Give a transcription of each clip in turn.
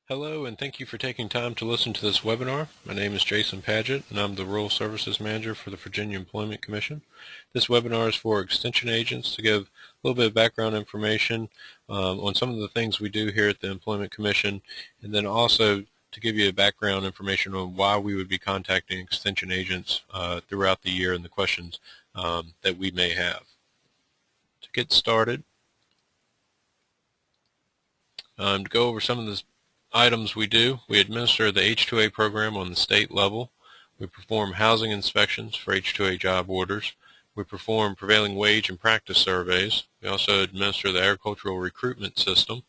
Hello, and thank you for taking time to listen to this webinar. My name is Jason Paget, and I'm the Rural Services Manager for the Virginia Employment Commission. This webinar is for extension agents to give a little bit of background information on some of the things we do here at the Employment Commission, and then also to give you a background information on why we would be contacting extension agents throughout the year and the questions that we may have. To get started, to go over some of the items we do, we administer the H-2A program on the state level. We perform housing inspections for H-2A job orders. We perform prevailing wage and practice surveys. We also administer the agricultural recruitment system,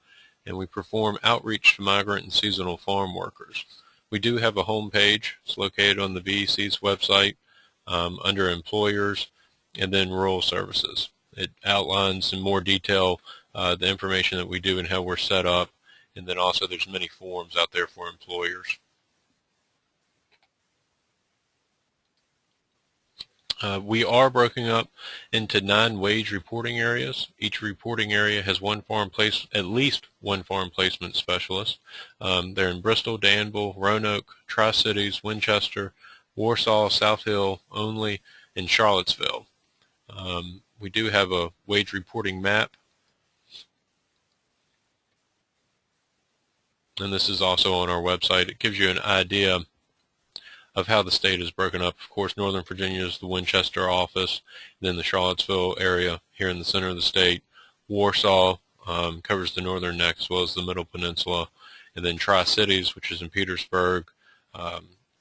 and we perform outreach to migrant and seasonal farm workers. We do have a home page. It's located on the VEC's website under Employers and then Rural Services. It outlines in more detail the information that we do and how we're set up. And then also there's many forms out there for employers. We are broken up into 9 wage reporting areas. Each reporting area has at least one farm placement specialist. They're in Bristol, Danville, Roanoke, Tri-Cities, Winchester, Warsaw, South Hill, Only, and Charlottesville. We do have a wage reporting map, and this is also on our website. It gives you an idea of how the state is broken up. Of course, Northern Virginia is the Winchester office, then the Charlottesville area here in the center of the state. Warsaw covers the northern neck as well as the Middle Peninsula, and then Tri-Cities, which is in Petersburg,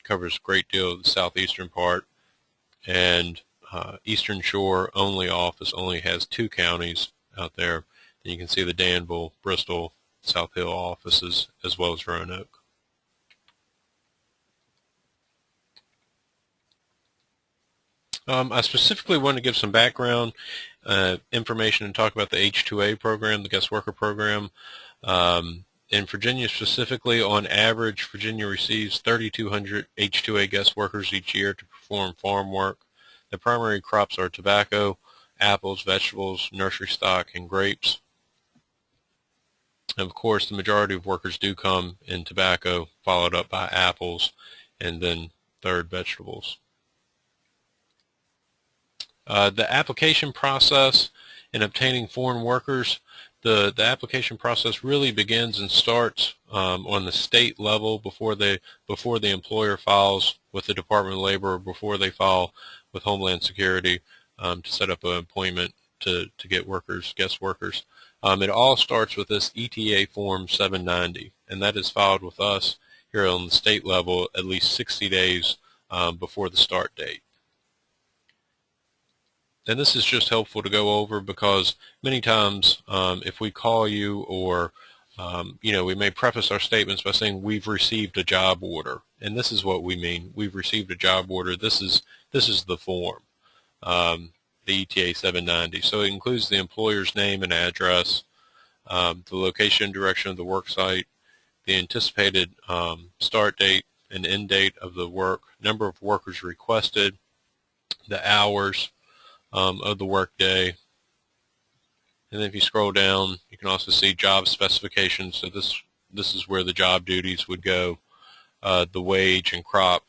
covers a great deal of the southeastern part, and Eastern Shore Only office only has 2 counties out there. And you can see the Danville, Bristol, South Hill offices as well as Roanoke. I specifically want to give some background information and talk about the H-2A program, the guest worker program. In Virginia specifically, on average, Virginia receives 3,200 H-2A guest workers each year to perform farm work. The primary crops are tobacco, apples, vegetables, nursery stock, and grapes. And of course, the majority of workers do come in tobacco, followed up by apples, and then third vegetables. The application process in obtaining foreign workers, the application process really begins and starts on the state level before the employer files with the Department of Labor, or before they file with Homeland Security to set up an appointment to get workers, guest workers. It all starts with this ETA Form 790, and that is filed with us here on the state level at least 60 days before the start date. And this is just helpful to go over because many times if we call you or we may preface our statements by saying we've received a job order, and this is what we mean. We've received a job order. This is the form, the ETA 790. So it includes the employer's name and address, the location and direction of the work site, the anticipated start date and end date of the work, number of workers requested, the hours of the work day. And then if you scroll down, you can also see job specifications. So this is where the job duties would go, the wage and crop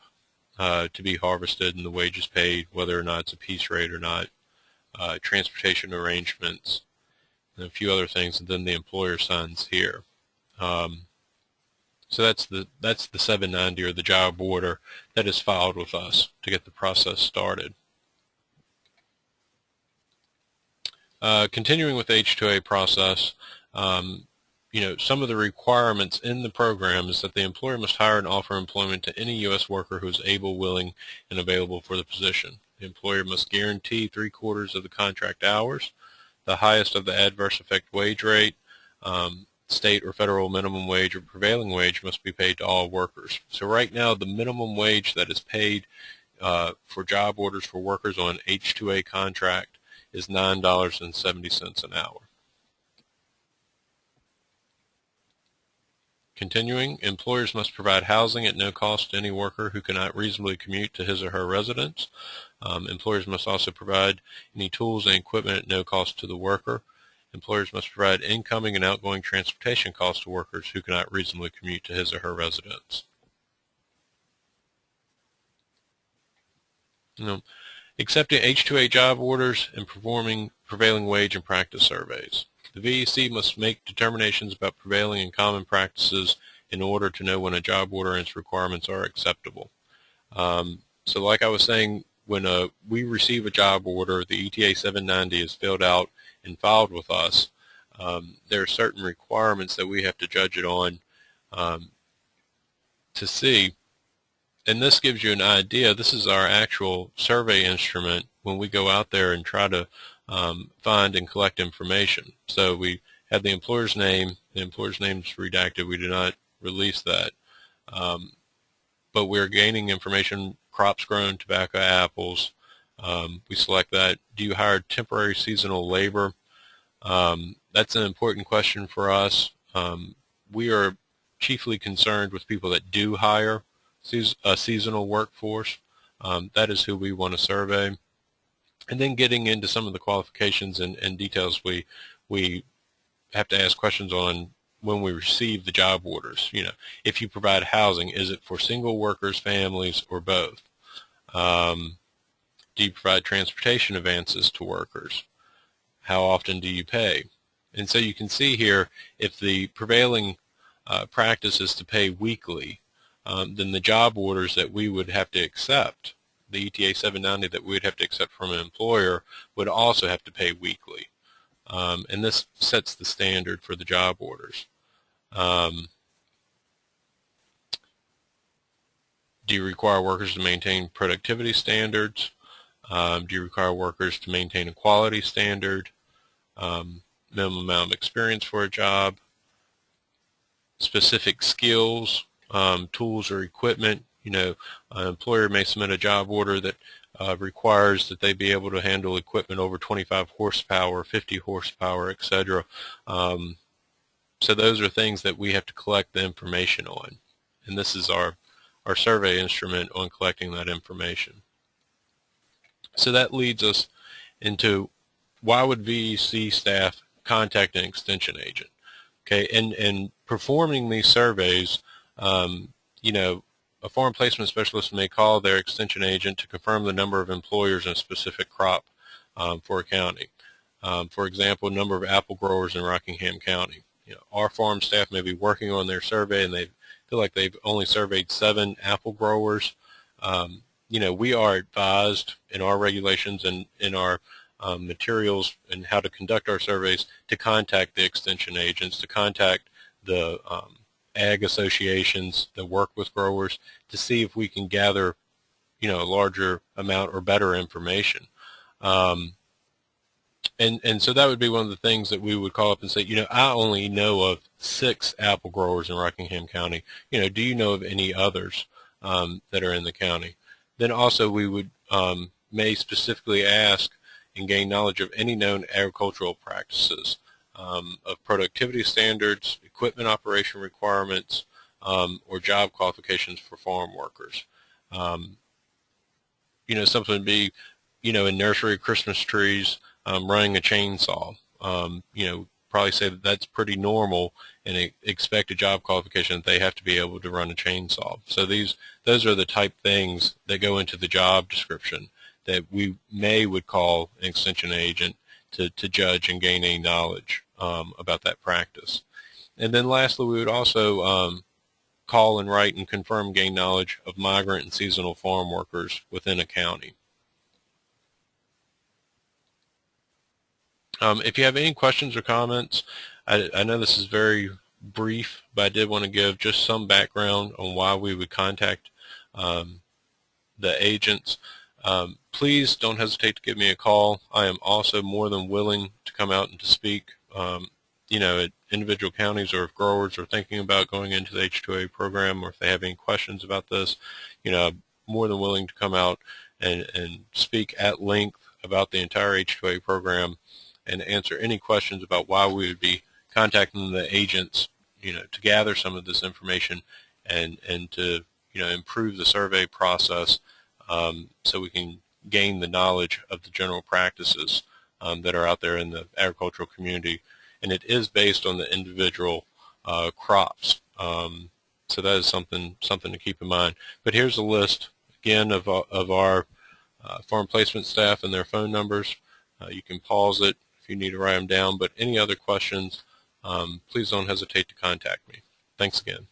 to be harvested and the wages paid, whether or not it's a piece rate or not, transportation arrangements, and a few other things, and then the employer signs here. So that's the 790, or the job order, that is filed with us to get the process started. Continuing with the H-2A process, some of the requirements in the program is that the employer must hire and offer employment to any U.S. worker who is able, willing, and available for the position. The employer must guarantee 3/4 of the contract hours, the highest of the adverse effect wage rate, state or federal minimum wage or prevailing wage must be paid to all workers. So right now, the minimum wage that is paid for job orders for workers on H-2A contract is $9.70 an hour. Continuing, employers must provide housing at no cost to any worker who cannot reasonably commute to his or her residence. Employers must also provide any tools and equipment at no cost to the worker. employers must provide incoming and outgoing transportation costs to workers who cannot reasonably commute to his or her residence. Accepting H-2A job orders and performing prevailing wage and practice surveys. The VEC must make determinations about prevailing and common practices in order to know when a job order and its requirements are acceptable. So like I was saying, when we receive a job order, the ETA 790 is filled out and filed with us. There are certain requirements that we have to judge it on to see. And this gives you an idea. This is our actual survey instrument when we go out there and try to find and collect information. So we have the employer's name. The employer's name is redacted. We do not release that. But we're gaining information: crops grown, tobacco, apples. We select that. Do you hire temporary seasonal labor? That's an important question for us. We are chiefly concerned with people that do hire a seasonal workforce. That is who we want to survey. And then getting into some of the qualifications and details, we have to ask questions on when we receive the job orders. If you provide housing, is it for single workers, families, or both? Do you provide transportation advances to workers? How often do you pay? And so you can see here, if the prevailing practice is to pay weekly, then the job orders that we would have to accept, the ETA 790 that we would have to accept from an employer, would also have to pay weekly. And this sets the standard for the job orders. Do you require workers to maintain productivity standards? Do you require workers to maintain a quality standard? Minimum amount of experience for a job? Specific skills? Tools or equipment. An employer may submit a job order that requires that they be able to handle equipment over 25 horsepower, 50 horsepower, etc. So those are things that we have to collect the information on. And this is our survey instrument on collecting that information. So that leads us into, why would VEC staff contact an extension agent? Okay, and performing these surveys, a farm placement specialist may call their extension agent to confirm the number of employers in a specific crop for a county. For example, number of apple growers in Rockingham County. Our farm staff may be working on their survey and they feel like they've only surveyed 7 apple growers. We are advised in our regulations and in our materials and how to conduct our surveys to contact the extension agents, to contact the ag associations that work with growers, to see if we can gather, a larger amount or better information. And so that would be one of the things that we would call up and say, I only know of 6 apple growers in Rockingham County. Do you know of any others that are in the county? Then also we would may specifically ask and gain knowledge of any known agricultural practices, of productivity standards, equipment operation requirements, or job qualifications for farm workers. Something would be, in nursery Christmas trees, running a chainsaw. Probably say that that's pretty normal and expect a job qualification that they have to be able to run a chainsaw. So those are the type things that go into the job description that we would call an extension agent to judge and gain any knowledge about that practice. And then lastly, we would also call and write and confirm gain knowledge of migrant and seasonal farm workers within a county. If you have any questions or comments, I know this is very brief, but I did want to give just some background on why we would contact the agents. Please don't hesitate to give me a call. I am also more than willing to come out and to speak, at individual counties, or if growers are thinking about going into the H-2A program, or if they have any questions about this, I'm more than willing to come out and speak at length about the entire H-2A program and answer any questions about why we would be contacting the agents, to gather some of this information and to, improve the survey process so we can gain the knowledge of the general practices that are out there in the agricultural community, and it is based on the individual crops. So that is something to keep in mind. But here's a list again of our farm placement staff and their phone numbers. You can pause it if you need to write them down. But any other questions, please don't hesitate to contact me. Thanks again.